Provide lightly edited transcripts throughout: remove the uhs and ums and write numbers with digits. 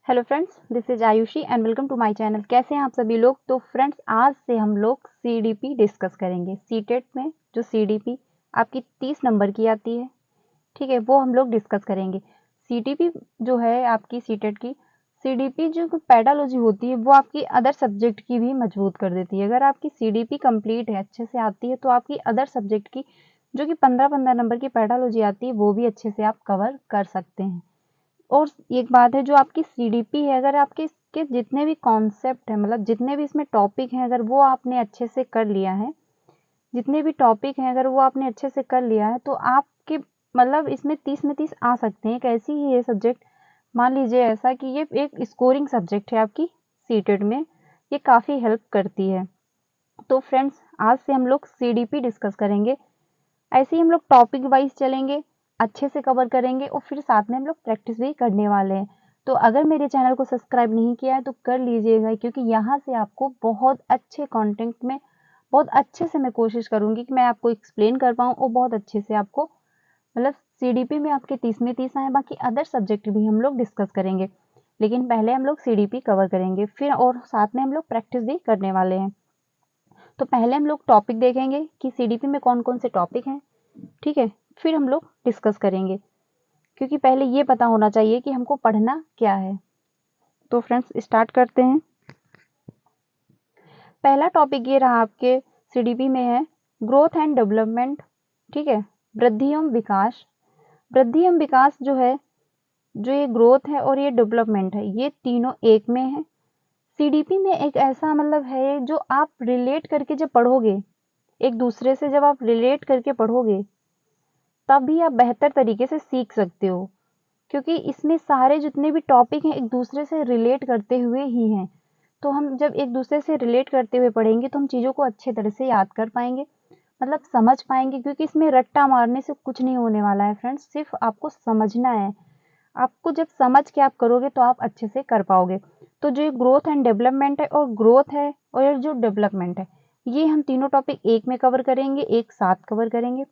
Hello friends, this is Ayushi and welcome to my channel. कैसे हैं आप सभी लोग। तो फ्रेंड्स, आज से हम लोग सीडीपी डिस्कस करेंगे। सीटेट में जो सीडीपी आपकी 30 नंबर की आती है, ठीक है, वो हम लोग डिस्कस करेंगे। सीटीपी जो है आपकी सीटेट की, सीडीपी जो पेडालॉजी होती है वो आपकी अदर सब्जेक्ट की भी मजबूत कर देती है। अगर आपकी सीडीपी कंप्लीट है, अच्छे से आती है, तो आपकी अदर सब्जेक्ट की जो कि 15-15 नंबर की पेडालॉजी आती है वो भी अच्छे से आप कवर कर सकते हैं। और एक बात है, जो आपकी सीडीपी है, अगर आपके इसके जितने भी कॉन्सेप्ट है, मतलब जितने भी इसमें टॉपिक हैं, अगर वो आपने अच्छे से कर लिया है, जितने भी टॉपिक हैं अगर वो आपने अच्छे से कर लिया है, तो आपके मतलब इसमें 30 में 30 आ सकते हैं। कैसी ही ये सब्जेक्ट, मान लीजिए ऐसा कि ये एक स्कोरिंग सब्जेक्ट है आपकी सीटेट में, ये काफ़ी हेल्प करती है। तो फ्रेंड्स, आज से हम लोग सीडीपी डिस्कस करेंगे। ऐसे ही हम लोग टॉपिक वाइज चलेंगे, अच्छे से कवर करेंगे और फिर साथ में हम लोग प्रैक्टिस भी करने वाले हैं। तो अगर मेरे चैनल को सब्सक्राइब नहीं किया है तो कर लीजिएगा, क्योंकि यहाँ से आपको बहुत अच्छे कंटेंट में बहुत अच्छे से मैं कोशिश करूँगी कि मैं आपको एक्सप्लेन कर पाऊँ और बहुत अच्छे से आपको, मतलब सीडीपी में आपके 30 में 30 आए, बाकी अदर सब्जेक्ट भी हम लोग डिस्कस करेंगे। लेकिन पहले हम लोग सीडीपी कवर करेंगे, फिर और साथ में हम लोग प्रैक्टिस भी करने वाले हैं। तो पहले हम लोग टॉपिक देखेंगे कि सीडीपी में कौन कौन से टॉपिक हैं, ठीक है, फिर हम लोग डिस्कस करेंगे, क्योंकि पहले ये पता होना चाहिए कि हमको पढ़ना क्या है। तो फ्रेंड्स, स्टार्ट करते हैं। पहला टॉपिक ये रहा आपके सीडीपी में है ग्रोथ एंड डेवलपमेंट, ठीक है, वृद्धि एवं विकास। वृद्धि एवं विकास जो है, जो ये ग्रोथ है और ये डेवलपमेंट है, ये तीनों एक में है। सीडीपी में एक ऐसा मतलब है जो आप रिलेट करके जब पढ़ोगे, एक दूसरे से जब आप रिलेट करके पढ़ोगे, तभी आप बेहतर तरीके से सीख सकते हो, क्योंकि इसमें सारे जितने भी टॉपिक हैं एक दूसरे से रिलेट करते हुए ही हैं। तो हम जब एक दूसरे से रिलेट करते हुए पढ़ेंगे तो हम चीज़ों को अच्छे तरह से याद कर पाएंगे, मतलब समझ पाएंगे, क्योंकि इसमें रट्टा मारने से कुछ नहीं होने वाला है फ्रेंड्स, सिर्फ आपको समझना है। आपको जब समझ के आप करोगे तो आप अच्छे से कर पाओगे। तो जो ये ग्रोथ एंड डेवलपमेंट है, और ग्रोथ है और ये जो डेवलपमेंट है, ये हम तीनों टॉपिक एक में कवर करेंगे, एक साथ कवर करेंगे।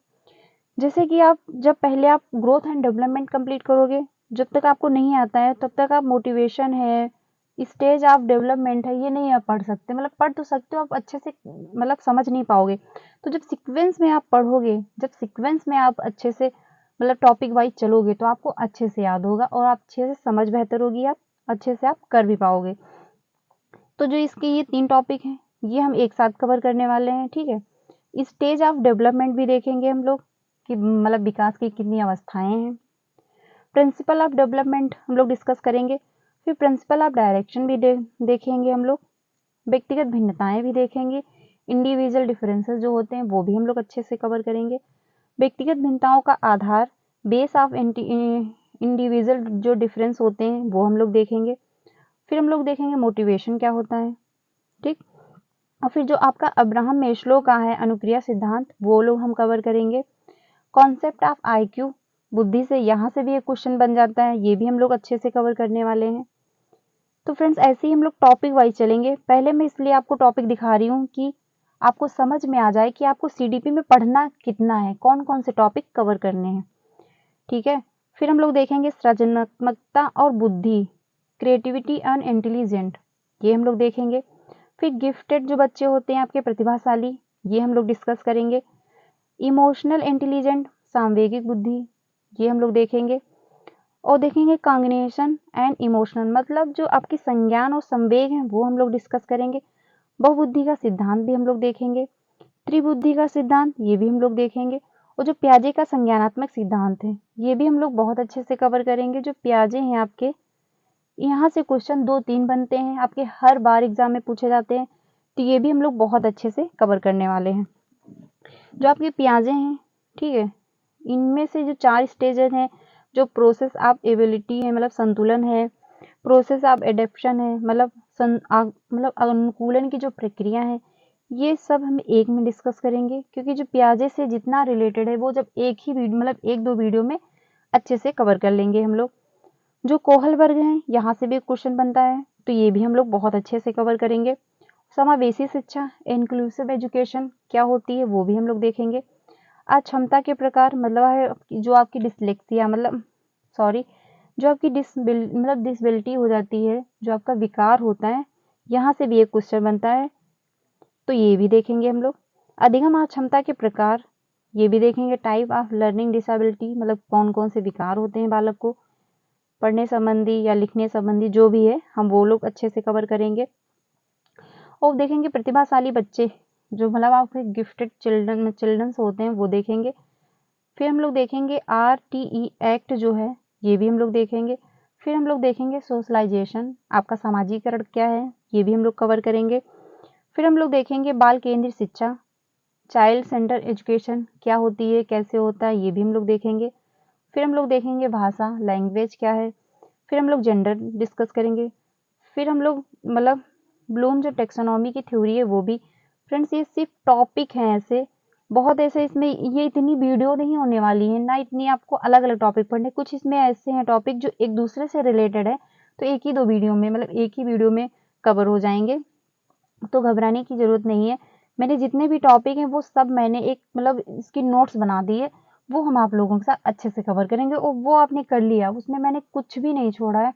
जैसे कि आप जब पहले आप ग्रोथ एंड डेवलपमेंट कंप्लीट करोगे, जब तक आपको नहीं आता है तब तक आप मोटिवेशन है, स्टेज ऑफ डेवलपमेंट है, ये नहीं आप पढ़ सकते। मतलब पढ़ तो सकते हो, आप अच्छे से मतलब समझ नहीं पाओगे। तो जब सीक्वेंस में आप पढ़ोगे, जब सीक्वेंस में आप अच्छे से मतलब टॉपिक वाइज चलोगे, तो आपको अच्छे से याद होगा और आप अच्छे से समझ बेहतर होगी, आप अच्छे से आप कर भी पाओगे। तो जो इसके ये 3 टॉपिक हैं, ये हम एक साथ कवर करने वाले हैं, ठीक है। स्टेज ऑफ डेवलपमेंट भी देखेंगे हम लोग कि मतलब विकास की कितनी अवस्थाएं हैं। प्रिंसिपल ऑफ डेवलपमेंट हम लोग डिस्कस करेंगे, फिर प्रिंसिपल ऑफ डायरेक्शन भी देखेंगे हम लोग। व्यक्तिगत भिन्नताएं भी देखेंगे, इंडिविजुअल डिफरेंसेस जो होते हैं वो भी हम लोग अच्छे से कवर करेंगे। व्यक्तिगत भिन्नताओं का आधार, बेस ऑफ इंडिविजुअल जो डिफरेंस होते हैं वो हम लोग देखेंगे। फिर हम लोग देखेंगे मोटिवेशन क्या होता है, ठीक। और फिर जो आपका अब्राहम मेस्लो का है अनुक्रिया सिद्धांत, वो लोग हम कवर करेंगे। कॉन्सेप्ट ऑफ आईक्यू, बुद्धि से यहाँ से भी एक क्वेश्चन बन जाता है, ये भी हम लोग अच्छे से कवर करने वाले हैं। तो फ्रेंड्स, ऐसे ही हम लोग टॉपिक वाइज चलेंगे। पहले मैं इसलिए आपको टॉपिक दिखा रही हूँ कि आपको समझ में आ जाए कि आपको सीडीपी में पढ़ना कितना है, कौन कौन से टॉपिक कवर करने हैं, ठीक है। फिर हम लोग देखेंगे सृजनात्मकता और बुद्धि, क्रिएटिविटी एंड इंटेलिजेंट, ये हम लोग देखेंगे। फिर गिफ्टेड जो बच्चे होते हैं आपके प्रतिभाशाली, ये हम लोग डिस्कस करेंगे। इमोशनल इंटेलिजेंट, सांवेगिक बुद्धि, ये हम लोग देखेंगे। और देखेंगे कॉग्निशन एंड इमोशनल, मतलब जो आपकी संज्ञान और संवेग हैं वो हम लोग डिस्कस करेंगे। बहुबुद्धि का सिद्धांत भी हम लोग देखेंगे। त्रिबुद्धि का सिद्धांत, ये भी हम लोग देखेंगे। और जो प्याजे का संज्ञानात्मक सिद्धांत है, ये भी हम लोग बहुत अच्छे से कवर करेंगे। जो प्याजे हैं आपके, यहाँ से क्वेश्चन 2-3 बनते हैं, आपके हर बार एग्जाम में पूछे जाते हैं, तो ये भी हम लोग बहुत अच्छे से कवर करने वाले हैं। जो आपके प्याजे हैं, ठीक है, इनमें से जो 4 स्टेजेस हैं, जो प्रोसेस ऑफ एबिलिटी है मतलब संतुलन है, प्रोसेस ऑफ एडेप्शन है मतलब अनुकूलन की जो प्रक्रिया है, ये सब हम एक में डिस्कस करेंगे। क्योंकि जो प्याजे से जितना रिलेटेड है वो जब एक ही वीडियो मतलब 1-2 वीडियो में अच्छे से कवर कर लेंगे हम लोग। जो कोहल वर्ग हैं, यहाँ से भी एक क्वेश्चन बनता है, तो ये भी हम लोग बहुत अच्छे से कवर करेंगे। समावेशी शिक्षा, इंक्लूसिव एजुकेशन क्या होती है, वो भी हम लोग देखेंगे। अक्षमता के प्रकार, मतलब है जो आपकी डिसलेक्सिया मतलब जो आपकी डिसेबिलिटी हो जाती है, जो आपका विकार होता है, यहाँ से भी एक क्वेश्चन बनता है, तो ये भी देखेंगे हम लोग। अधिगम क्षमता के प्रकार, ये भी देखेंगे। टाइप ऑफ लर्निंग डिसेबिलिटी, मतलब कौन कौन से विकार होते हैं बालक को, पढ़ने संबंधी या लिखने संबंधी जो भी है, हम वो लोग अच्छे से कवर करेंगे। और देखेंगे प्रतिभाशाली बच्चे, जो मतलब आपके गिफ्टेड चिल्ड्रंस होते हैं, वो देखेंगे। फिर हम लोग देखेंगे RTE एक्ट जो है, ये भी हम लोग देखेंगे। फिर हम लोग देखेंगे सोशलाइजेशन, आपका सामाजिकरण क्या है, ये भी हम लोग कवर करेंगे। फिर हम लोग देखेंगे बाल केंद्रित शिक्षा, चाइल्ड सेंटर एजुकेशन क्या होती है, कैसे होता है, ये भी हम लोग देखेंगे। फिर हम लोग देखेंगे भाषा, लैंग्वेज क्या है। फिर हम लोग जेंडर डिस्कस करेंगे। फिर हम लोग मतलब ब्लूम जो टेक्सोनॉमी की थ्योरी है वो भी। फ्रेंड्स ये सिर्फ टॉपिक हैं, ऐसे बहुत ऐसे, इसमें ये इतनी वीडियो नहीं होने वाली है ना, इतनी आपको अलग अलग टॉपिक पढ़ने, कुछ इसमें ऐसे हैं टॉपिक जो एक दूसरे से रिलेटेड है, तो एक ही दो वीडियो में मतलब एक ही वीडियो में कवर हो जाएंगे, तो घबराने की ज़रूरत नहीं है। मैंने जितने भी टॉपिक हैं वो सब मैंने एक मतलब इसकी नोट्स बना दिए, वो हम आप लोगों के साथ अच्छे से कवर करेंगे, और वो आपने कर लिया, उसमें मैंने कुछ भी नहीं छोड़ा है।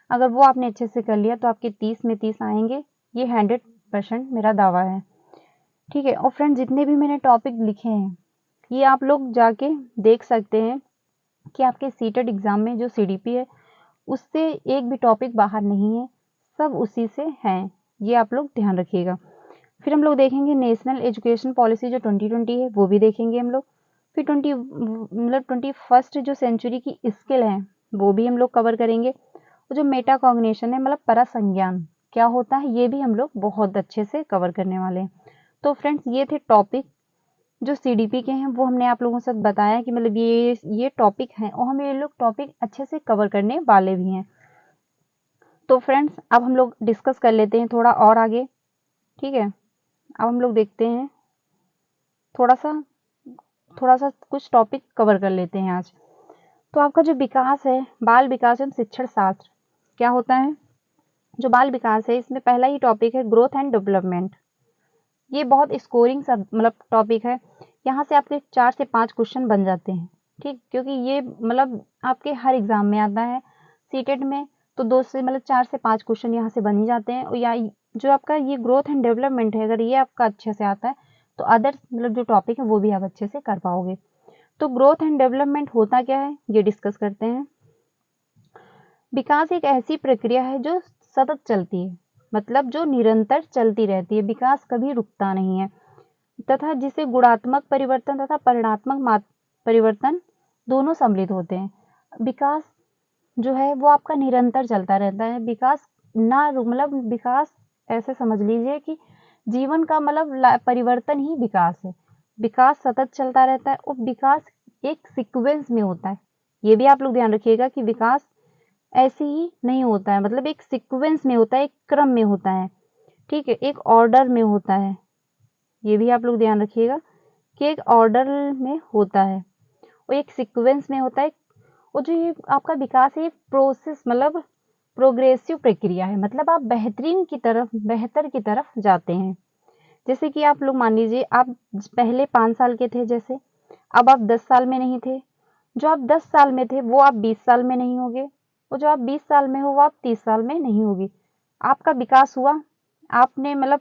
अगर वो आपने अच्छे से कर लिया तो आपके 30 में 30 आएंगे, ये 100% मेरा दावा है। ठीक है। और फ्रेंड जितने भी मैंने टॉपिक लिखे हैं ये आप लोग जाके देख सकते हैं कि आपके सीटेड एग्जाम में जो CDP है उससे एक भी टॉपिक बाहर नहीं है, सब उसी से हैं, ये आप लोग ध्यान रखिएगा। फिर हम लोग देखेंगे नेशनल एजुकेशन पॉलिसी जो 2020 है, वो भी देखेंगे हम लोग। फिर 21st जो सेंचुरी की स्किल है वो भी हम लोग कवर करेंगे। और जो मेटा कॉग्निशन है मतलब परसंज्ञान क्या होता है, ये भी हम लोग बहुत अच्छे से कवर करने वाले हैं। तो फ्रेंड्स ये थे टॉपिक जो CDP के हैं, वो हमने आप लोगों के साथ बताया कि मतलब ये टॉपिक हैं, और हम ये लोग टॉपिक अच्छे से कवर करने वाले भी हैं। तो फ्रेंड्स अब हम लोग डिस्कस कर लेते हैं थोड़ा और आगे। ठीक है, अब हम लोग देखते हैं थोड़ा सा कुछ टॉपिक कवर कर लेते हैं आज। तो आपका जो विकास है, बाल विकास एवं शिक्षण शास्त्र क्या होता है, जो बाल विकास है इसमें पहला ही टॉपिक है ग्रोथ एंड डेवलपमेंट। ये बहुत स्कोरिंग सब मतलब टॉपिक है, यहाँ से आपके 4 से 5 क्वेश्चन बन जाते हैं। ठीक, क्योंकि ये मतलब आपके हर एग्जाम में आता है, सीटेट में तो 2 से मतलब 4 से 5 क्वेश्चन यहाँ से बन ही जाते हैं। और या जो आपका ये ग्रोथ एंड डेवलपमेंट है, अगर ये आपका अच्छे से आता है तो अदर मतलब जो टॉपिक है वो भी आप अच्छे से कर पाओगे। तो ग्रोथ एंड डेवलपमेंट होता क्या है ये डिस्कस करते हैं। विकास एक ऐसी प्रक्रिया है जो सतत चलती है, मतलब जो निरंतर चलती रहती है, विकास कभी रुकता नहीं है, तथा जिसे गुणात्मक परिवर्तन तथा परिमाणात्मक परिवर्तन दोनों सम्मिलित होते हैं। विकास जो है वो आपका निरंतर चलता रहता है, विकास ना मतलब विकास ऐसे समझ लीजिए कि जीवन का मतलब परिवर्तन ही विकास है। विकास सतत चलता रहता है और विकास एक सीक्वेंस में होता है, ये भी आप लोग ध्यान रखिएगा कि विकास ऐसे ही नहीं होता है, मतलब एक सीक्वेंस में होता है, एक क्रम में होता है। ठीक है, एक ऑर्डर में होता है, ये भी आप लोग ध्यान रखिएगा कि एक ऑर्डर में होता है और एक सीक्वेंस में होता है। और जो ये आपका विकास है ये प्रोसेस मतलब प्रोग्रेसिव प्रक्रिया है, मतलब आप बेहतर की तरफ जाते हैं। जैसे कि आप लोग मान लीजिए आप पहले 5 साल के थे, जैसे अब आप 10 साल में नहीं थे, जो आप 10 साल में थे वो आप 20 साल में नहीं होगे, और जो आप 20 साल में हो वो आप 30 साल में नहीं होगी। आपका विकास हुआ, आपने मतलब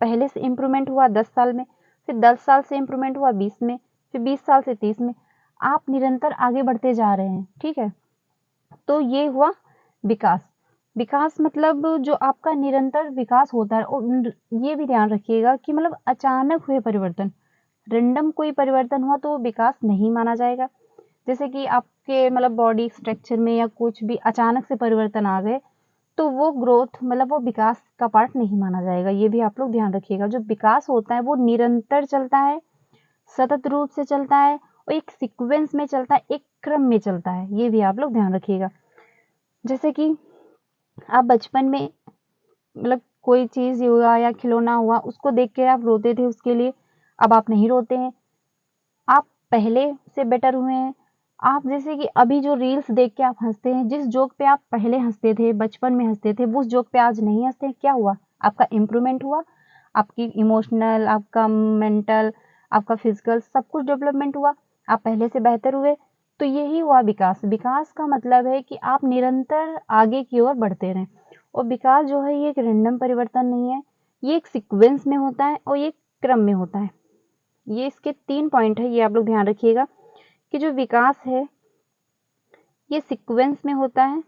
पहले से इम्प्रूवमेंट हुआ 10 साल में, फिर 10 साल से इम्प्रूवमेंट हुआ 20 में, फिर 20 साल से 30 में, आप निरंतर आगे बढ़ते जा रहे हैं। ठीक है, तो ये हुआ विकास। विकास मतलब जो आपका निरंतर विकास होता है, और ये भी ध्यान रखिएगा कि मतलब अचानक हुए परिवर्तन, रैंडम कोई परिवर्तन हुआ तो वो विकास नहीं माना जाएगा। जैसे कि आपके मतलब बॉडी स्ट्रक्चर में या कुछ भी अचानक से परिवर्तन आ गए तो वो ग्रोथ मतलब वो विकास का पार्ट नहीं माना जाएगा, ये भी आप लोग ध्यान रखिएगा। जो विकास होता है वो निरंतर चलता है, सतत रूप से चलता है, और एक सीक्वेंस में चलता है, एक क्रम में चलता है, ये भी आप लोग ध्यान रखिएगा। जैसे कि आप बचपन में मतलब कोई चीज़ हुआ या खिलौना हुआ उसको देख के आप रोते थे उसके लिए, अब आप नहीं रोते हैं, आप पहले से बेटर हुए हैं। आप जैसे कि अभी जो रील्स देख के आप हँसते हैं, जिस जोक पे आप पहले हँसते थे, बचपन में हँसते थे, वो उस जोक पे आज नहीं हँसते हैं, क्या हुआ? आपका इम्प्रूवमेंट हुआ, आपकी इमोशनल, आपका मेंटल, आपका फिजिकल सब कुछ डेवलपमेंट हुआ, आप पहले से बेहतर हुए। तो यही हुआ विकास। विकास का मतलब है कि आप निरंतर आगे की ओर बढ़ते रहें। और विकास जो है ये एक रैंडम परिवर्तन नहीं है, ये एक सीक्वेंस में होता है और ये क्रम में होता है। ये इसके 3 पॉइंट है, ये आप लोग ध्यान रखिएगा कि जो विकास है ये सीक्वेंस में होता है,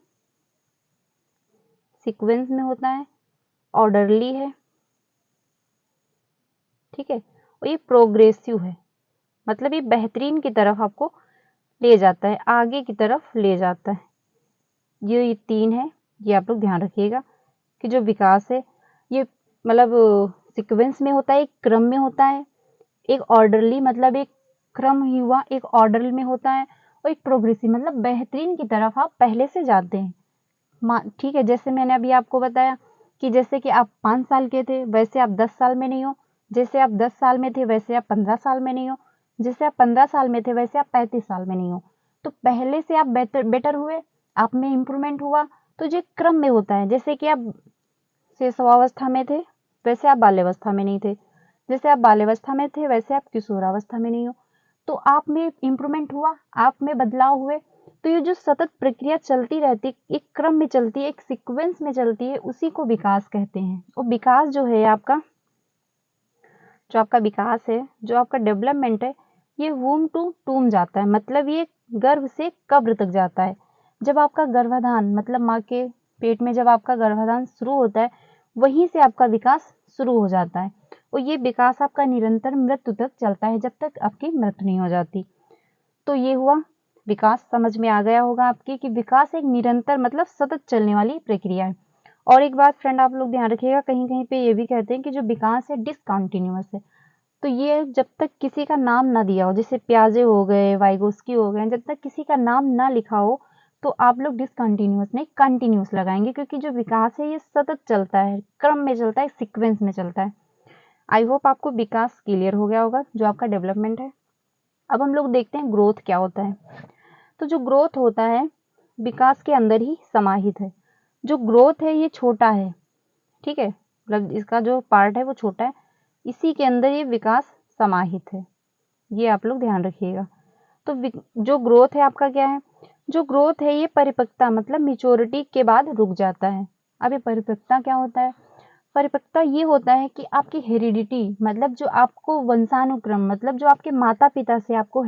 सीक्वेंस में होता है, ऑर्डरली है, ठीक है, और ये प्रोग्रेसिव है, मतलब ये बेहतरीन की तरफ आपको ले जाता है, आगे की तरफ ले जाता है। ये 3 है, ये आप लोग ध्यान रखिएगा कि जो विकास है ये मतलब सीक्वेंस में होता है, एक क्रम में होता है, एक ऑर्डरली मतलब एक क्रम ही हुआ, एक ऑर्डर में होता है, और एक प्रोग्रेसिव मतलब बेहतरीन की तरफ आप पहले से जाते हैं। ठीक है, जैसे मैंने अभी आपको बताया कि जैसे कि आप 5 साल के थे वैसे आप 10 साल में नहीं हो, जैसे आप 10 साल में थे वैसे आप 15 साल में नहीं हो, जैसे आप 15 साल में थे वैसे आप 35 साल में नहीं हो। तो पहले से आप बेटर हुए, आप में इम्प्रूवमेंट हुआ, तो ये क्रम में होता है। जैसे कि आप शैशवावस्था में थे वैसे आप बाल्यावस्था में नहीं थे, जैसे आप बाल्यावस्था में थे वैसे आप किशोरावस्था में नहीं हो। तो आप में इम्प्रूवमेंट हुआ, आप में बदलाव हुए। तो ये जो सतत प्रक्रिया चलती रहती, एक क्रम में चलती है, एक सीक्वेंस में चलती है, उसी को विकास कहते हैं। और विकास जो है आपका, जो आपका विकास है, जो आपका डेवलपमेंट है, ये वूम टू टूम जाता है, मतलब ये गर्भ से कब्र तक जाता है। जब आपका गर्भाधान मतलब माँ के पेट में जब आपका गर्भाधान शुरू होता है, वहीं से आपका विकास शुरू हो जाता है। और ये विकास आपका निरंतर मृत्यु तक चलता है, जब तक आपकी मृत्यु नहीं हो जाती। तो ये हुआ विकास। समझ में आ गया होगा आपके कि विकास एक निरंतर मतलब सतत चलने वाली प्रक्रिया है। और एक बात फ्रेंड आप लोग ध्यान रखिएगा, कहीं कहीं पे ये भी कहते हैं कि जो विकास है डिसकंटिन्यूअस है। तो ये जब तक किसी का नाम ना दिया हो, जैसे प्याजे हो गए, वाइगोस्की हो गए, जब तक किसी का नाम ना लिखा हो तो आप लोग डिसकंटिन्यूअस नहीं कंटिन्यूअस लगाएंगे, क्योंकि जो विकास है ये सतत चलता है, क्रम में चलता है, सीक्वेंस में चलता है। आई होप आपको विकास क्लियर हो गया होगा, जो आपका डेवलपमेंट है। अब हम लोग देखते हैं ग्रोथ क्या होता है। तो जो ग्रोथ होता है विकास के अंदर ही समाहित है। जो ग्रोथ है ये छोटा है, ठीक है, मतलब इसका जो पार्ट है वो छोटा है, इसी के अंदर ये विकास समाहित है, ये आप लोग ध्यान रखिएगा। तो जो ग्रोथ है आपका क्या है, जो ग्रोथ है ये परिपक्वता मतलब मेच्योरिटी के बाद रुक जाता है। अब ये परिपक्वता क्या होता है, परिपक्वता ये होता है कि आपकी हेरिडिटी मतलब जो आपको वंशानुक्रम मतलब जो आपके माता पिता से आपको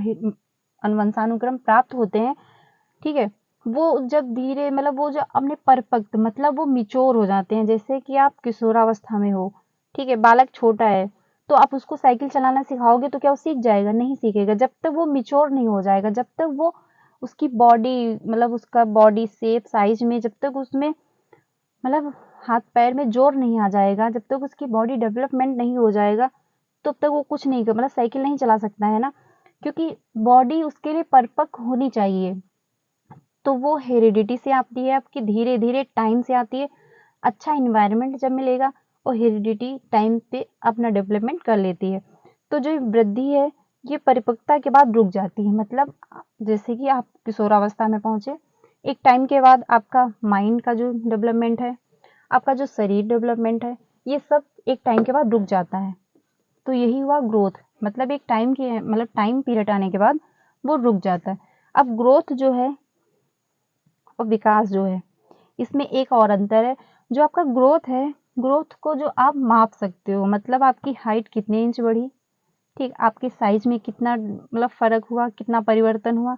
वंशानुक्रम प्राप्त होते हैं, ठीक है, वो जब धीरे मतलब वो जो अपने परिपक्व मतलब वो मिच्योर हो जाते हैं। जैसे कि आप किशोरावस्था में हो, ठीक है, बालक छोटा है, तो आप उसको साइकिल चलाना सिखाओगे तो क्या वो सीख जाएगा? नहीं सीखेगा, जब तक वो मिच्योर नहीं हो जाएगा, जब तक वो उसकी बॉडी मतलब उसका बॉडी शेप साइज में जब तक उसमें मतलब हाथ पैर में जोर नहीं आ जाएगा, जब तक उसकी बॉडी डेवलपमेंट नहीं हो जाएगा, तब तक वो कुछ नहीं कर मतलब साइकिल नहीं चला सकता है ना, क्योंकि बॉडी उसके लिए परिपक्व होनी चाहिए। तो वो हेरिडिटी से आती है आपकी, धीरे धीरे टाइम से आती है। अच्छा इन्वायरमेंट जब मिलेगा और हेरिडिटी टाइम पे अपना डेवलपमेंट कर लेती है। तो जो वृद्धि है ये परिपक्वता के बाद रुक जाती है, मतलब जैसे कि आप किशोरावस्था में पहुंचे, एक टाइम के बाद आपका माइंड का जो डेवलपमेंट है, आपका जो शरीर डेवलपमेंट है, ये सब एक टाइम के बाद रुक जाता है। तो यही हुआ ग्रोथ, मतलब एक टाइम के मतलब टाइम पीरियड आने के बाद वो रुक जाता है। अब ग्रोथ जो है और विकास जो है, इसमें एक और अंतर है। जो आपका ग्रोथ है, ग्रोथ को जो आप माप सकते हो, मतलब आपकी हाइट कितने इंच बढ़ी, ठीक, आपके साइज में कितना मतलब फर्क हुआ, कितना परिवर्तन हुआ,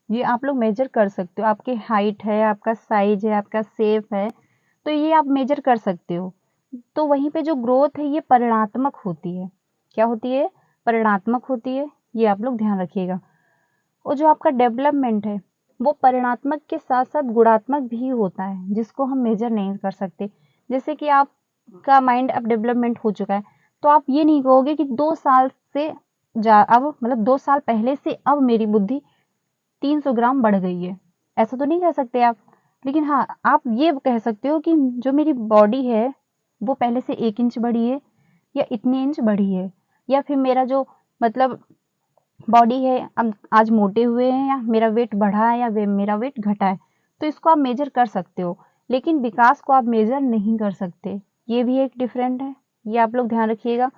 ये आप लोग मेजर कर सकते हो। आपकी हाइट है, आपका साइज है, आपका शेप है, तो ये आप मेजर कर सकते हो। तो वहीं पे जो ग्रोथ है ये परिणात्मक होती है। क्या होती है? परिणात्मक होती है, ये आप लोग ध्यान रखिएगा। और जो आपका डेवलपमेंट है वो परिणात्मक के साथ साथ गुणात्मक भी होता है, जिसको हम मेजर नहीं कर सकते। जैसे कि आपका माइंड अब डेवलपमेंट हो चुका है, तो आप ये नहीं कहोगे कि 2 साल से अब मतलब 2 साल पहले से अब मेरी बुद्धि 300 ग्राम बढ़ गई है, ऐसा तो नहीं कह सकते आप। लेकिन हाँ, आप ये कह सकते हो कि जो मेरी बॉडी है वो पहले से 1 इंच बढ़ी है या इतने इंच बढ़ी है, या फिर मेरा जो मतलब बॉडी है अब आज मोटे हुए हैं, या मेरा वेट बढ़ा है या मेरा वेट घटा है, तो इसको आप मेजर कर सकते हो। लेकिन विकास को आप मेजर नहीं कर सकते, ये भी एक डिफरेंट है, ये आप लोग ध्यान रखिएगा।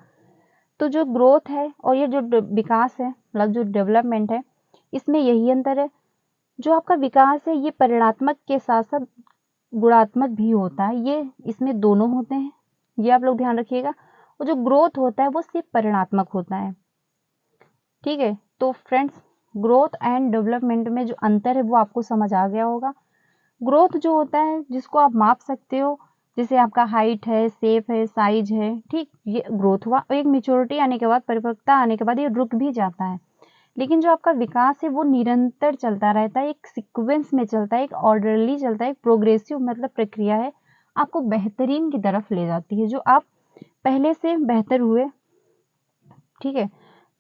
तो जो ग्रोथ है और ये जो विकास है मतलब जो डेवलपमेंट है, इसमें यही अंतर है। जो आपका विकास है ये परिणात्मक के साथ साथ गुणात्मक भी होता है, ये इसमें दोनों होते हैं, ये आप लोग ध्यान रखिएगा। और जो ग्रोथ होता है वो सिर्फ परिणात्मक होता है, ठीक है। तो फ्रेंड्स, ग्रोथ एंड डेवलपमेंट में जो अंतर है वो आपको समझ आ गया होगा। ग्रोथ जो होता है जिसको आप माप सकते हो, जैसे आपका हाइट है, शेप है, साइज है, ठीक, ये ग्रोथ हुआ। और एक मेच्योरिटी आने के बाद, परिपक्वता आने के बाद ये रुक भी जाता है। लेकिन जो आपका विकास है वो निरंतर चलता रहता है, एक सीक्वेंस में चलता है, एक ऑर्डरली चलता है, एक प्रोग्रेसिव मतलब प्रक्रिया है, आपको बेहतरीन की तरफ ले जाती है। जो आप पहले से बेहतर हुए, ठीक है,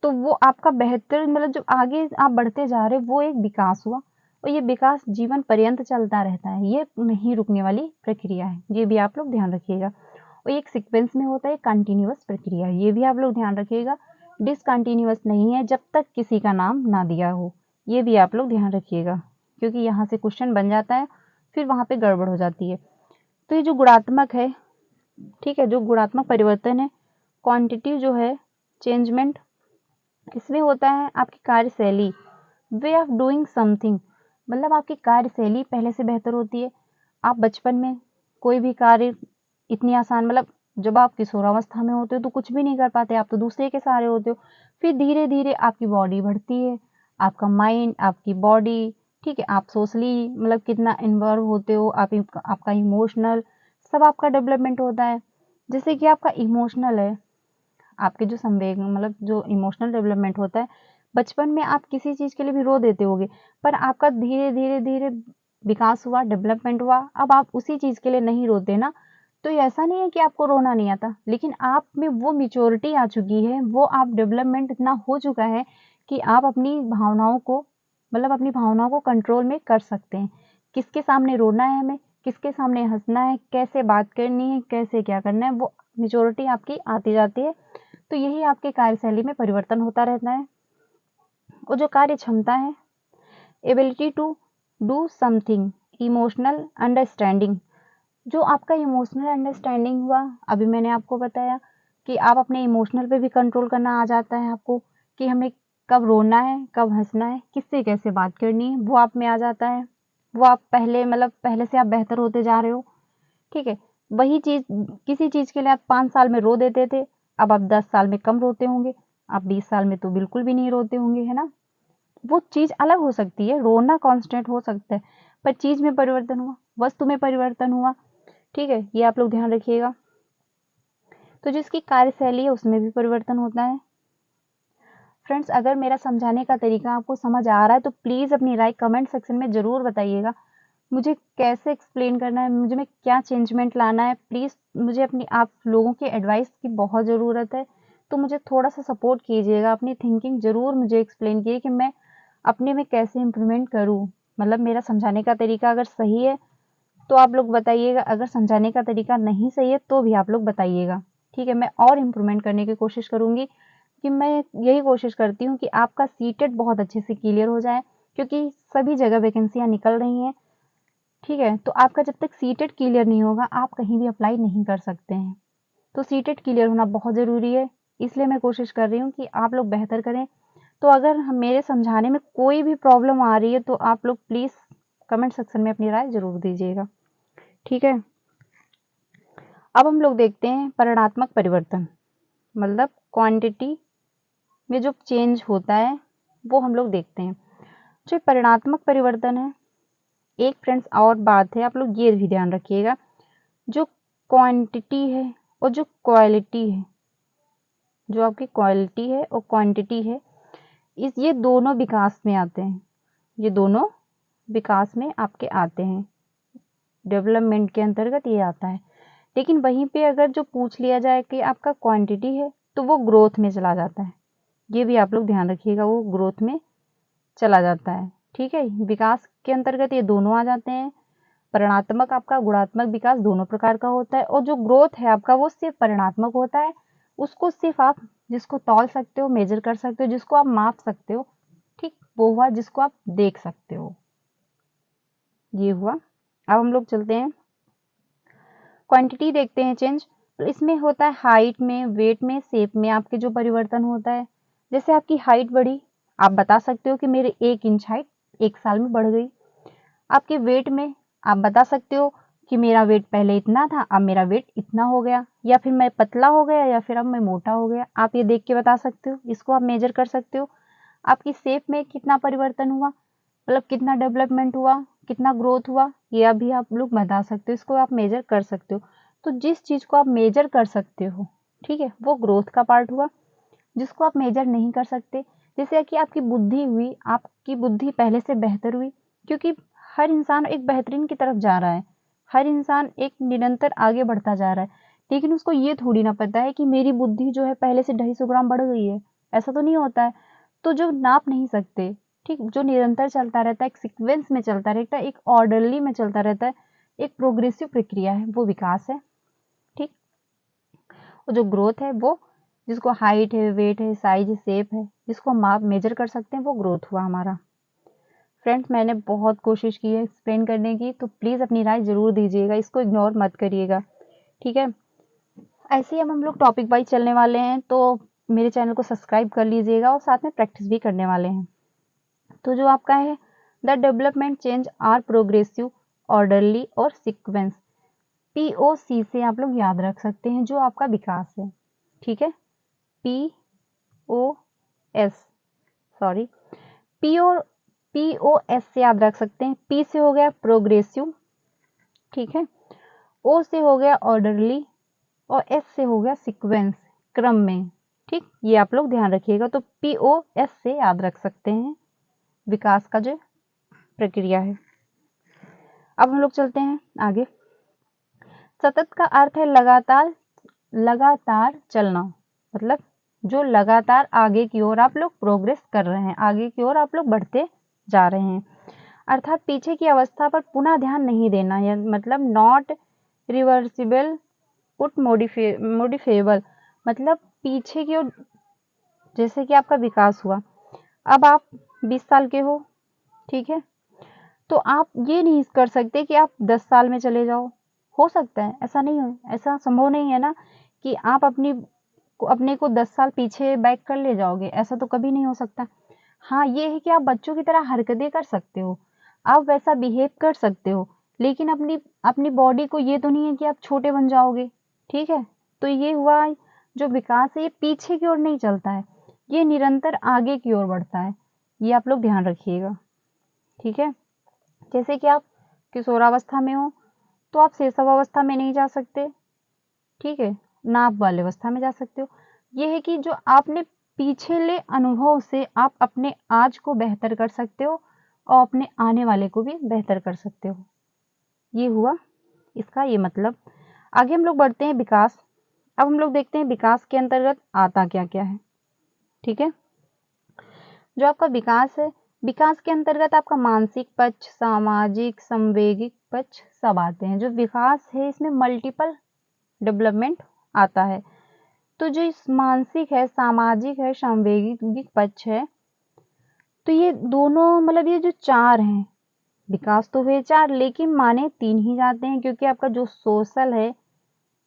तो वो आपका बेहतर मतलब जो आगे आप बढ़ते जा रहे वो एक विकास हुआ। और ये विकास जीवन पर्यंत चलता रहता है, ये नहीं रुकने वाली प्रक्रिया है, ये भी आप लोग ध्यान रखिएगा। और एक सीक्वेंस में होता है, कंटिन्यूअस प्रक्रिया, ये भी आप लोग ध्यान रखिएगा। डिसकंटिन्यूअस नहीं है जब तक किसी का नाम ना दिया हो, ये भी आप लोग ध्यान रखिएगा, क्योंकि यहाँ से क्वेश्चन बन जाता है, फिर वहाँ पे गड़बड़ हो जाती है। तो ये जो गुणात्मक है, ठीक है, जो गुणात्मक परिवर्तन है, क्वांटिटी जो है चेंजमेंट, इसमें होता है आपकी कार्यशैली, वे ऑफ डूइंग समथिंग, मतलब आपकी कार्यशैली पहले से बेहतर होती है। आप बचपन में कोई भी कार्य इतनी आसान, मतलब जब आप किशोरावस्था में होते हो तो कुछ भी नहीं कर पाते, आप तो दूसरे के सहारे होते हो। फिर धीरे धीरे आपकी बॉडी बढ़ती है, आपका माइंड, आपकी बॉडी, ठीक है, आप सोशली मतलब कितना इन्वॉल्व होते हो, आपका इमोशनल, सब आपका डेवलपमेंट होता है। जैसे कि आपका इमोशनल है, आपके जो संवेग मतलब जो इमोशनल डेवलपमेंट होता है, बचपन में आप किसी चीज़ के लिए भी रो देते होगे, पर आपका धीरे धीरे धीरे विकास हुआ, डेवलपमेंट हुआ, अब आप उसी चीज़ के लिए नहीं रोते ना। तो ये ऐसा नहीं है कि आपको रोना नहीं आता, लेकिन आप में वो मैच्योरिटी आ चुकी है, वो आप डेवलपमेंट इतना हो चुका है कि आप अपनी भावनाओं को मतलब अपनी भावनाओं को कंट्रोल में कर सकते हैं। किसके सामने रोना है हमें, किसके सामने हंसना है, कैसे बात करनी है, कैसे क्या करना है, वो मैच्योरिटी आपकी आती जाती है। तो यही आपके कार्यशैली में परिवर्तन होता रहता है। और जो कार्य क्षमता है, ability to do something, emotional understanding, जो आपका इमोशनल अंडरस्टैंडिंग हुआ, अभी मैंने आपको बताया कि आप अपने इमोशनल पे भी कंट्रोल करना आ जाता है आपको, कि हमें कब रोना है, कब हंसना है, किससे कैसे बात करनी है, वो आप में आ जाता है। वो आप पहले मतलब पहले से आप बेहतर होते जा रहे हो, ठीक है। वही चीज़, किसी चीज़ के लिए आप 5 साल में रो देते थे, अब आप 10 साल में कम रोते होंगे, आप 20 साल में तो बिल्कुल भी नहीं रोते होंगे, है ना? वो चीज़ अलग हो सकती है, रोना कांस्टेंट हो सकता है, पर चीज़ में परिवर्तन हुआ, वस्तु में परिवर्तन हुआ, ठीक है? ये आप लोग ध्यान रखिएगा। तो जिसकी कार्यशैली है उसमें भी परिवर्तन होता है। फ्रेंड्स, अगर मेरा समझाने का तरीका आपको समझ आ रहा है तो प्लीज़ अपनी राय कमेंट सेक्शन में ज़रूर बताइएगा। मुझे कैसे एक्सप्लेन करना है, मुझे में क्या चेंजमेंट लाना है, प्लीज़ मुझे अपनी आप लोगों की एडवाइस की बहुत ज़रूरत है। तो मुझे थोड़ा-सा सपोर्ट कीजिएगा, अपनी थिंकिंग ज़रूर मुझे एक्सप्लेन कीजिए कि मैं अपने में कैसे इम्प्रूवमेंट करूँ। मतलब मेरा समझाने का तरीका अगर सही है तो आप लोग बताइएगा, अगर समझाने का तरीका नहीं सही है तो भी आप लोग बताइएगा, ठीक है? मैं और इम्प्रूवमेंट करने की कोशिश करूँगी, कि मैं यही कोशिश करती हूँ कि आपका सीटेट बहुत अच्छे से क्लियर हो जाए, क्योंकि सभी जगह वैकेंसियाँ निकल रही हैं, ठीक है? तो आपका जब तक सीटेट क्लियर नहीं होगा, आप कहीं भी अप्लाई नहीं कर सकते हैं। तो सीटेट क्लियर होना बहुत ज़रूरी है, इसलिए मैं कोशिश कर रही हूँ कि आप लोग बेहतर करें। तो अगर मेरे समझाने में कोई भी प्रॉब्लम आ रही है तो आप लोग प्लीज़ कमेंट सेक्शन में अपनी राय ज़रूर दीजिएगा, ठीक है? अब हम लोग देखते हैं परिणात्मक परिवर्तन, मतलब क्वांटिटी में जो चेंज होता है वो हम लोग देखते हैं। जो परिणात्मक परिवर्तन है, एक फ्रेंड्स और बात है, आप लोग ये भी ध्यान रखिएगा, जो क्वांटिटी है और जो क्वालिटी है, जो आपकी क्वालिटी है और क्वांटिटी है, ये दोनों विकास में आते हैं, ये दोनों विकास में आपके आते हैं, डेवलपमेंट के अंतर्गत ये आता है। लेकिन वहीं पे अगर जो पूछ लिया जाए कि आपका क्वांटिटी है तो वो ग्रोथ में चला जाता है, ये भी आप लोग ध्यान रखिएगा, वो ग्रोथ में चला जाता है, ठीक है? विकास के अंतर्गत ये दोनों आ जाते हैं। परिणात्मक आपका गुणात्मक विकास दोनों प्रकार का होता है, और जो ग्रोथ है आपका वो सिर्फ परिणात्मक होता है। उसको सिर्फ आप जिसको तौल सकते हो, मेजर कर सकते हो, जिसको आप माप सकते हो, ठीक, वो हुआ जिसको आप देख सकते हो, ये हुआ। अब हम लोग चलते हैं क्वांटिटी देखते हैं चेंज। तो इसमें होता है हाइट में, वेट में, शेप में आपके जो परिवर्तन होता है। जैसे आपकी हाइट बढ़ी, आप बता सकते हो कि मेरे 1 इंच हाइट 1 साल में बढ़ गई। आपके वेट में आप बता सकते हो कि मेरा वेट पहले इतना था, अब मेरा वेट इतना हो गया, या फिर मैं पतला हो गया, या फिर अब मैं मोटा हो गया। आप ये देख के बता सकते हो, इसको आप मेजर कर सकते हो। आपकी शेप में कितना परिवर्तन हुआ, मतलब कितना डेवलपमेंट हुआ, कितना ग्रोथ हुआ, ये अभी आप लोग बता सकते हो, इसको आप मेजर कर सकते हो। तो जिस चीज़ को आप मेजर कर सकते हो, ठीक है, वो ग्रोथ का पार्ट हुआ। जिसको आप मेजर नहीं कर सकते, जैसे कि आपकी बुद्धि हुई, आपकी बुद्धि पहले से बेहतर हुई, क्योंकि हर इंसान एक बेहतरीन की तरफ जा रहा है, हर इंसान एक निरंतर आगे बढ़ता जा रहा है, लेकिन उसको ये थोड़ी ना पता है कि मेरी बुद्धि जो है पहले से 250 ग्राम बढ़ गई है। ऐसा तो नहीं होता है। तो जो नाप नहीं सकते, ठीक, जो निरंतर चलता रहता है, एक सीक्वेंस में चलता रहता है, एक ऑर्डरली में चलता रहता है, एक प्रोग्रेसिव प्रक्रिया है, वो विकास है। ठीक, और जो ग्रोथ है वो, जिसको हाइट है, वेट है, साइज है, शेप है, जिसको हम माप मेजर कर सकते हैं, वो ग्रोथ हुआ हमारा। फ्रेंड्स, मैंने बहुत कोशिश की है एक्सप्लेन करने की, तो प्लीज़ अपनी राय ज़रूर दीजिएगा, इसको इग्नोर मत करिएगा, ठीक है। ऐसे ही हम लोग टॉपिक वाइज चलने वाले हैं, तो मेरे चैनल को सब्सक्राइब कर लीजिएगा और साथ में प्रैक्टिस भी करने वाले हैं। तो जो आपका है, the development change are progressive, orderly और सीक्वेंस। POC से आप लोग याद रख सकते हैं जो आपका विकास है, ठीक है। POS, सॉरी, POS से याद रख सकते हैं। P से हो गया प्रोग्रेसिव, ठीक है। O से हो गया ऑर्डरली, और S से हो गया सीक्वेंस, क्रम में, ठीक। ये आप लोग ध्यान रखिएगा। तो POS से याद रख सकते हैं विकास का जो प्रक्रिया है। अब हम लोग चलते हैं आगे। सतत का अर्थ है लगातार, लगातार चलना, मतलब जो लगातार आगे की ओर आप लोग प्रोग्रेस कर रहे हैं, आगे की ओर आप लोग बढ़ते जा रहे हैं, अर्थात पीछे की अवस्था पर पुनः ध्यान नहीं देना, या मतलब नॉट रिवर्सिबल पुट मोडिफेबल, मतलब पीछे की ओर, जैसे कि आपका विकास हुआ, अब आप 20 साल के हो, ठीक है, तो आप ये नहीं कर सकते कि आप 10 साल में चले जाओ। हो सकता है, ऐसा नहीं हो, ऐसा संभव नहीं है ना कि आप अपने को 10 साल पीछे बैक कर ले जाओगे, ऐसा तो कभी नहीं हो सकता। हाँ, ये है कि आप बच्चों की तरह हरकतें कर सकते हो, आप वैसा बिहेव कर सकते हो, लेकिन अपनी अपनी बॉडी को ये तो नहीं है कि आप छोटे बन जाओगे, ठीक है। तो ये हुआ, जो विकास है ये पीछे की ओर नहीं चलता है, ये निरंतर आगे की ओर बढ़ता है, ये आप लोग ध्यान रखिएगा, ठीक है। जैसे कि आप किशोरावस्था में हो, तो आप शैशवावस्था में नहीं जा सकते, ठीक है, ना आप बाल्यावस्था में जा सकते हो। ये है कि जो आपने पिछले अनुभव से आप अपने आज को बेहतर कर सकते हो और अपने आने वाले को भी बेहतर कर सकते हो। ये हुआ इसका ये मतलब। आगे हम लोग बढ़ते हैं विकास। अब हम लोग देखते हैं विकास के अंतर्गत आता क्या क्या है, ठीक है। जो आपका विकास है, विकास के अंतर्गत आपका मानसिक पक्ष, सामाजिक, संवेगिक पक्ष सब आते हैं। जो विकास है इसमें मल्टीपल डेवलपमेंट आता है। तो जो इस मानसिक है, सामाजिक है, संवेगिक पक्ष है, तो ये दोनों, मतलब ये जो 4 हैं, विकास तो हुए 4 लेकिन माने 3 ही जाते हैं, क्योंकि आपका जो सोशल है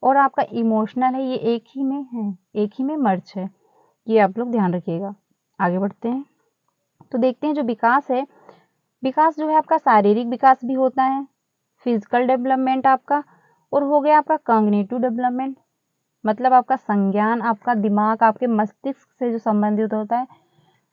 और आपका इमोशनल है, ये एक ही में है, एक ही में मर्ज है। ये आप लोग ध्यान रखिएगा। आगे बढ़ते हैं तो देखते हैं जो विकास है, विकास जो है आपका शारीरिक विकास भी होता है, फिजिकल डेवलपमेंट आपका, और हो गया आपका कॉग्निटिव डेवलपमेंट, मतलब आपका संज्ञान, आपका दिमाग आपके मस्तिष्क से जो संबंधित होता है।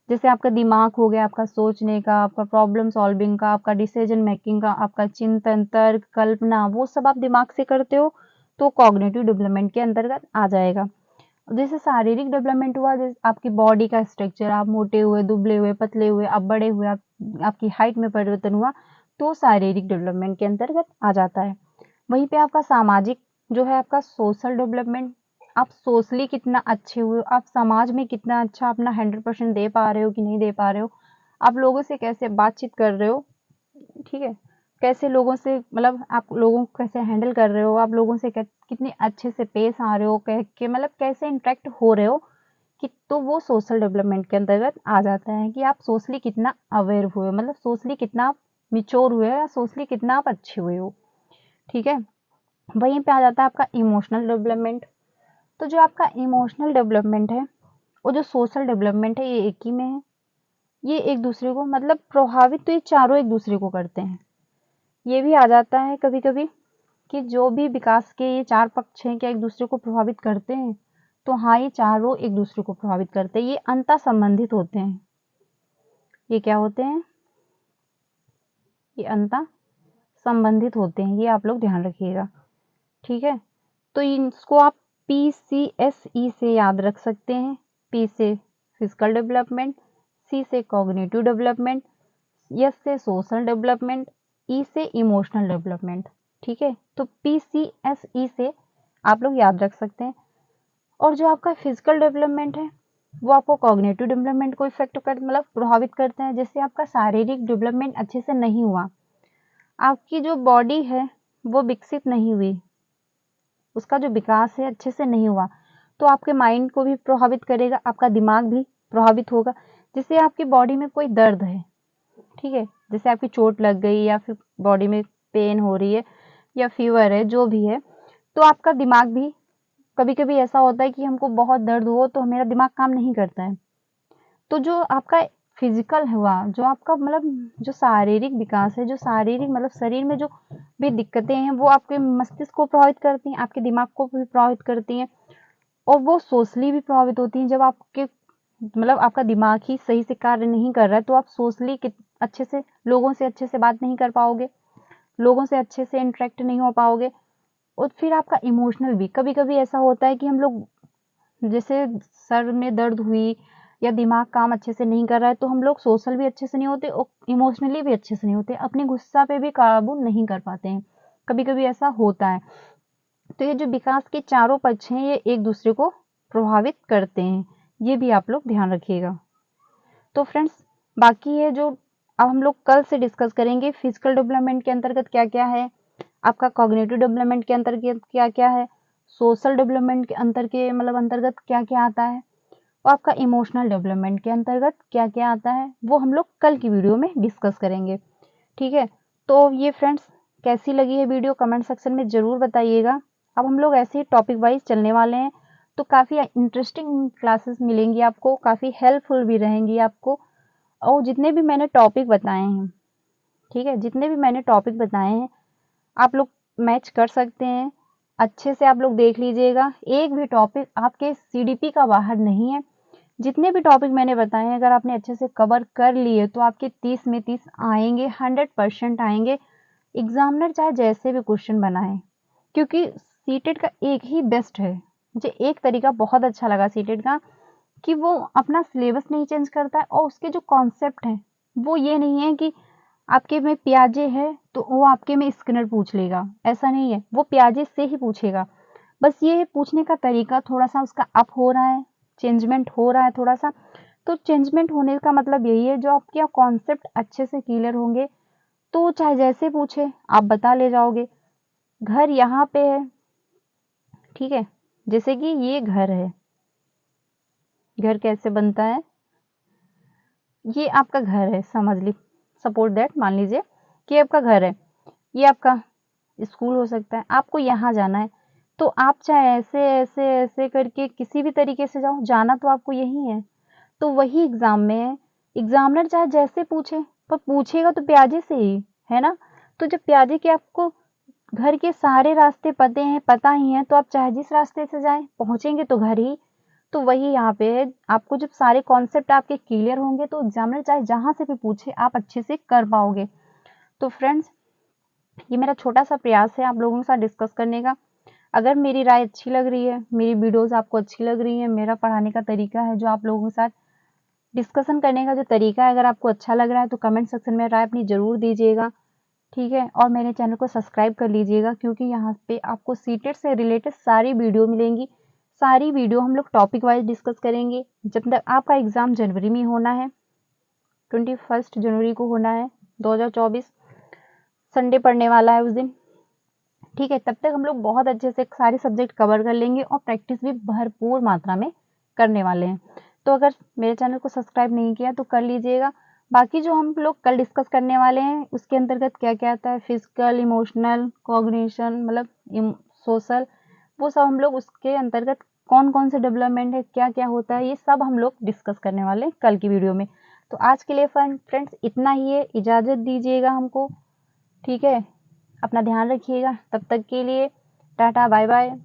जैसे आपका दिमाग हो गया आपका सोचने का, आपका प्रॉब्लम सॉल्विंग का, आपका डिसीजन मेकिंग का, आपका चिंतन, तर्क, कल्पना, वो सब आप दिमाग से करते हो, तो कॉग्निटिव डेवलपमेंट के अंतर्गत आ जाएगा। जैसे शारीरिक डेवलपमेंट हुआ, जैसे आपकी बॉडी का स्ट्रक्चर, आप मोटे हुए, दुबले हुए, पतले हुए, आप बड़े हुए, आपकी हाइट में परिवर्तन हुआ, तो शारीरिक डेवलपमेंट के अंतर्गत आ जाता है। वहीं पे आपका सामाजिक जो है, आपका सोशल डेवलपमेंट, आप सोशली कितना अच्छे हुए हो, आप समाज में कितना अच्छा अपना 100% दे पा रहे हो कि नहीं दे पा रहे हो, आप लोगों से कैसे बातचीत कर रहे हो, ठीक है, कैसे लोगों से, मतलब आप लोगों को कैसे हैंडल कर रहे हो, आप लोगों से कितने अच्छे से पेश आ रहे हो, के मतलब कैसे इंटरेक्ट हो रहे हो, कि तो वो सोशल डेवलपमेंट के अंतर्गत आ जाता है, कि आप सोशली कितना अवेयर हुए हो, मतलब सोशली कितना आप मिच्योर हुए हो, या सोशली कितना आप अच्छे हुए हो, ठीक है। वहीं पे आ जाता है आपका इमोशनल डेवलपमेंट। तो जो आपका इमोशनल डेवलपमेंट है और जो सोशल डेवलपमेंट है, ये एक ही में है, ये एक दूसरे को मतलब प्रभावित तो ये चारों एक दूसरे को करते हैं। ये भी आ जाता है कभी कभी कि जो भी विकास के ये चार पक्ष हैं क्या एक दूसरे को प्रभावित करते हैं, तो हाँ ये चारों एक दूसरे को प्रभावित करते हैं, ये अंतः संबंधित होते हैं। ये क्या होते हैं, ये अंतः संबंधित होते हैं, ये आप लोग ध्यान रखिएगा। ठीक है, तो इसको आप PCSE से याद रख सकते हैं। P से फिजिकल डेवलपमेंट, C से कॉग्निटिव डेवलपमेंट, S से सोशल डेवलपमेंट, E से इमोशनल डेवलपमेंट। ठीक है, तो PCSE से आप लोग याद रख सकते हैं। और जो आपका फिजिकल डेवलपमेंट है वो आपको कॉग्निटिव डेवलपमेंट को इफेक्ट कर मतलब प्रभावित करते हैं। जैसे आपका शारीरिक डेवलपमेंट अच्छे से नहीं हुआ, आपकी जो बॉडी है वो विकसित नहीं हुई, उसका जो विकास है अच्छे से नहीं हुआ, तो आपके माइंड को भी प्रभावित करेगा, आपका दिमाग भी प्रभावित होगा। जैसे आपकी बॉडी में कोई दर्द है, ठीक है, जैसे आपकी चोट लग गई या फिर बॉडी में पेन हो रही है या फीवर है, जो भी है, तो आपका दिमाग भी कभी कभी ऐसा होता है कि हमको बहुत दर्द हो तो मेरा दिमाग काम नहीं करता है। तो जो आपका फिजिकल हुआ, जो आपका मतलब जो शारीरिक विकास है, जो शारीरिक मतलब शरीर में जो भी दिक्कतें हैं वो आपके मस्तिष्क को प्रभावित करती हैं, आपके दिमाग को भी प्रभावित करती हैं, और वो सोशली भी प्रभावित होती हैं। जब आपके मतलब आपका दिमाग ही सही से कार्य नहीं कर रहा है तो आप सोशली अच्छे से लोगों से अच्छे से बात नहीं कर पाओगे, लोगों से अच्छे से इंटरेक्ट नहीं हो पाओगे। और फिर आपका इमोशनल भी, कभी कभी ऐसा होता है कि हम लोग जैसे सर में दर्द हुई या दिमाग काम अच्छे से नहीं कर रहा है तो हम लोग सोशल भी अच्छे से नहीं होते और इमोशनली भी अच्छे से नहीं होते, अपने गुस्सा पे भी काबू नहीं कर पाते हैं, कभी कभी ऐसा होता है। तो ये जो विकास के चारों पक्ष हैं ये एक दूसरे को प्रभावित करते हैं, ये भी आप लोग ध्यान रखिएगा। तो फ्रेंड्स बाकी है जो अब हम लोग कल से डिस्कस करेंगे, फिजिकल डेवलपमेंट के अंतर्गत क्या क्या है, आपका कॉग्निटिव डेवलपमेंट के अंतर्गत क्या क्या है, सोशल डेवलपमेंट के अंतर्गत क्या क्या आता है, और आपका इमोशनल डेवलपमेंट के अंतर्गत क्या क्या आता है, वो हम लोग कल की वीडियो में डिस्कस करेंगे। ठीक है, तो ये फ्रेंड्स कैसी लगी है वीडियो कमेंट सेक्शन में ज़रूर बताइएगा। अब हम लोग ऐसे ही टॉपिक वाइज चलने वाले हैं, तो काफ़ी इंटरेस्टिंग क्लासेस मिलेंगी आपको, काफ़ी हेल्पफुल भी रहेंगी आपको। और जितने भी मैंने टॉपिक बताए हैं, ठीक है, जितने भी मैंने टॉपिक बताए हैं आप लोग मैच कर सकते हैं, अच्छे से आप लोग देख लीजिएगा। एक भी टॉपिक आपके CDP का बाहर नहीं है। जितने भी टॉपिक मैंने बताए हैं अगर आपने अच्छे से कवर कर लिए तो आपके 30 में 30 आएंगे, 100% आएंगे। एग्जामिनर चाहे जैसे भी क्वेश्चन बनाए, क्योंकि सीटेट का एक ही बेस्ट है। मुझे एक तरीका बहुत अच्छा लगा सीटेट का कि वो अपना सिलेबस नहीं चेंज करता है, और उसके जो कॉन्सेप्ट हैं वो ये नहीं है कि आपके में प्याजे है तो वो आपके में स्किनर पूछ लेगा, ऐसा नहीं है, वो प्याजे से ही पूछेगा। बस ये पूछने का तरीका थोड़ा सा उसका अप हो रहा है, चेंजमेंट हो रहा है थोड़ा सा। तो चेंजमेंट होने का मतलब यही है, जो आपके कॉन्सेप्ट अच्छे से क्लियर होंगे तो चाहे जैसे पूछे आप बता ले जाओगे। घर यहाँ पे है, ठीक है, जैसे कि ये घर है, घर कैसे बनता है, ये आपका घर है, समझ ली, सपोर्ट दैट, मान लीजिए कि आपका घर है, ये आपका स्कूल हो सकता है, आपको यहाँ जाना है, तो आप चाहे ऐसे ऐसे ऐसे करके किसी भी तरीके से जाओ, जाना तो आपको यही है। तो वही एग्जाम में है, एग्जामिनर चाहे जैसे पूछे पर पूछेगा तो प्याजे से ही, है ना। तो जब प्याजे के आपको घर के सारे रास्ते पता ही हैं, तो आप चाहे जिस रास्ते से जाएं पहुंचेंगे तो घर ही। तो वही यहाँ पे है, आपको जब सारे कॉन्सेप्ट आपके क्लियर होंगे तो एग्जामिनर चाहे जहां से भी पूछे आप अच्छे से कर पाओगे। तो फ्रेंड्स ये मेरा छोटा सा प्रयास है आप लोगों के साथ डिस्कस करने का। अगर मेरी राय अच्छी लग रही है, मेरी वीडियोस आपको अच्छी लग रही है, मेरा पढ़ाने का तरीका है, जो आप लोगों के साथ डिस्कशन करने का जो तरीका है, अगर आपको अच्छा लग रहा है तो कमेंट सेक्शन में राय अपनी ज़रूर दीजिएगा। ठीक है, और मेरे चैनल को सब्सक्राइब कर लीजिएगा, क्योंकि यहाँ पे आपको सीटेट से रिलेटेड सारी वीडियो मिलेंगी। सारी वीडियो हम लोग टॉपिक वाइज डिस्कस करेंगे। जब तक आपका एग्ज़ाम जनवरी में होना है, 21 जनवरी को होना है 2024, संडे पड़ने वाला है उस दिन। ठीक है, तब तक हम लोग बहुत अच्छे से सारे सब्जेक्ट कवर कर लेंगे और प्रैक्टिस भी भरपूर मात्रा में करने वाले हैं। तो अगर मेरे चैनल को सब्सक्राइब नहीं किया तो कर लीजिएगा। बाकी जो हम लोग कल डिस्कस करने वाले हैं उसके अंतर्गत क्या क्या आता है, फिजिकल, इमोशनल, कॉग्निशन मतलब सोशल, वो सब हम लोग उसके अंतर्गत कौन कौन से डेवलपमेंट है, क्या क्या होता है, ये सब हम लोग डिस्कस करने वाले हैं कल की वीडियो में। तो आज के लिए फ्रेंड्स इतना ही है, इजाज़त दीजिएगा हमको, ठीक है। अपना ध्यान रखिएगा, तब तक के लिए टाटा बाय बाय।